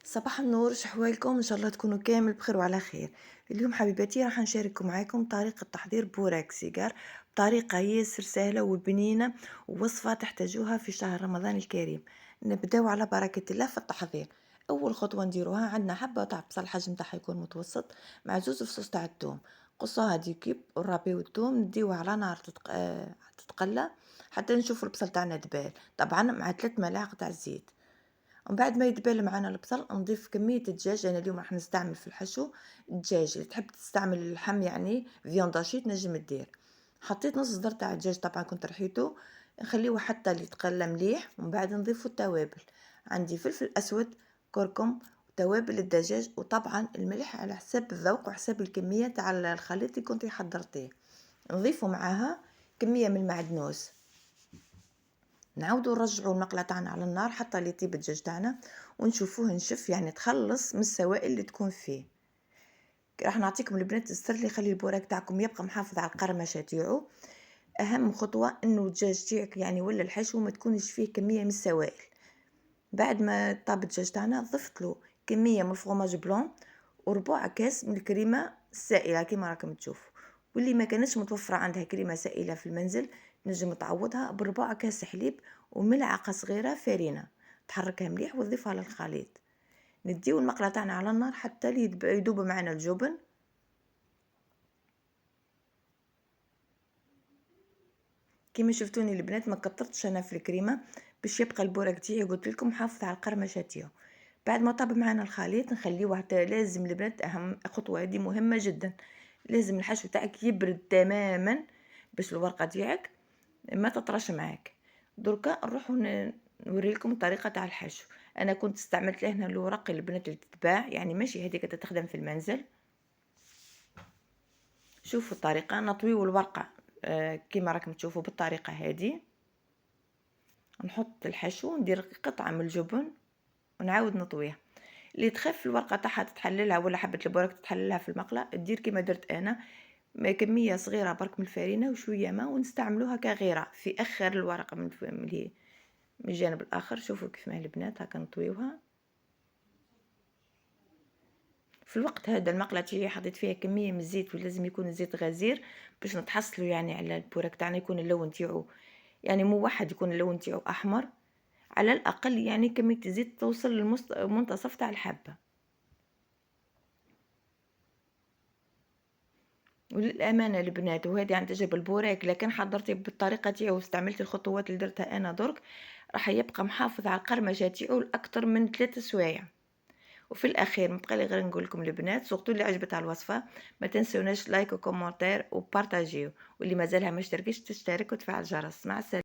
صباح النور، شحوالكم ان شاء الله تكونوا كامل بخير وعلى خير. اليوم حبيباتي راح نشارك معاكم طريقة تحضير بوراك سيجار بطريقة ياسر سهلة وبنينة، ووصفة تحتاجوها في شهر رمضان الكريم. نبداو على بركة الله في التحضير. اول خطوة نديروها، عندنا حبة تاع بصل حجم تاعها يكون متوسط مع زوز فصوص تاع الثوم. قصوها دي كيب ورابيو الثوم نديوها على نار تتقلى حتى نشوفوا البصل تاعنا دبال، طبعا مع 3 ملاعق تاع الزيت. ومن بعد ما يدبل معانا البصل نضيف كمية الدجاج. انا اليوم راح نستعمل في الحشو الدجاج، اللي تحب تستعمل اللحم يعني فيانداشي تنجم دير. حطيت نص صدر تاع الدجاج، طبعا كنت رحيته، نخليه حتى اللي يتقلى مليح، ومن بعد نضيفو التوابل. عندي فلفل اسود، كركم، توابل الدجاج، وطبعا الملح على حساب الذوق وحساب الكمية تاع الخليط اللي كنت حضرتيه. نضيفو معاها كمية من المعدنوس. نعاودو نرجعو المقله تاعنا على النار حتى يطيب الدجاج تاعنا ونشوفوه نشف، يعني تخلص من السوائل اللي تكون فيه. راح نعطيكم البنات السر اللي يخلي البوراك تاعكم يبقى محافظ على القرمشه تاعو. اهم خطوه انه الدجاج تاعك يعني ولا الحشو ما تكونش فيه كميه من السوائل. بعد ما طاب الدجاج تاعنا ضفت له كميه من الفرماج بلون وربع كاس من الكريمه السائله كما راكم تشوفوا. واللي ما كانتش متوفره عندها كريمه سائله في المنزل نجم تعوضها بربع كاس حليب وملعقه صغيره فرينه. تحركها مليح وتضيفها للخليط. نديو المقله تاعنا على النار حتى يذوب معنا الجبن. كما شفتوني البنات ما كترتش انا في الكريمه باش يبقى البوراك تاعي قلت لكم محافظ على القرمشه تاعو. بعد ما طاب معنا الخليط نخليوه حتى لازم البنات، اهم خطوه هذه مهمه جدا، لازم الحشو تاعك يبرد تماما باش الورقه تاعك ما تطرش معاك. دركا نروحوا نوري لكم الطريقه تاع الحشو. انا كنت استعملت هنا الورق البنات اللي تتباع، يعني ماشي هذيك تخدم في المنزل. شوفوا الطريقه، نطويو الورقه كما راكم تشوفوا بالطريقه هذه. نحط الحشو، ندير قطعه من الجبن ونعاود نطويها. اللي تخف الورقه تاعها تتحللها ولا حبه البوراك تتحللها في المقله دير كما درت انا، كميه صغيره برك من الفرينه وشويه ماء، ونستعملوها كغيره في اخر الورقه من الجانب الاخر. شوفوا كيف ما البنات هكا نطويوها. في الوقت هذا المقله تاعي حطيت فيها كميه من الزيت، ولازم يكون الزيت غزير باش نتحصلوا يعني على البوراك تاعنا يكون اللون تاعو يعني موحد، يكون اللون تاعو احمر على الاقل، يعني كميه الزيت توصل للمنتصف تاع الحبه. وللامانه البنات وهذه عن تجربه، البوراك لكن حضرتي بالطريقه تاعو واستعملتي الخطوات اللي درتها انا درك راح يبقى محافظ على القرمشه تاعو لاكثر من 3 سوايع. وفي الاخير مبقالي غير نقول لكم البنات، سورتو اللي عجبتها الوصفه ما تنسوناش لايك وكومنتير وبارطاجيو، واللي مازالها ما اشتركش تشترك وتفعل الجرس. مع السلامه.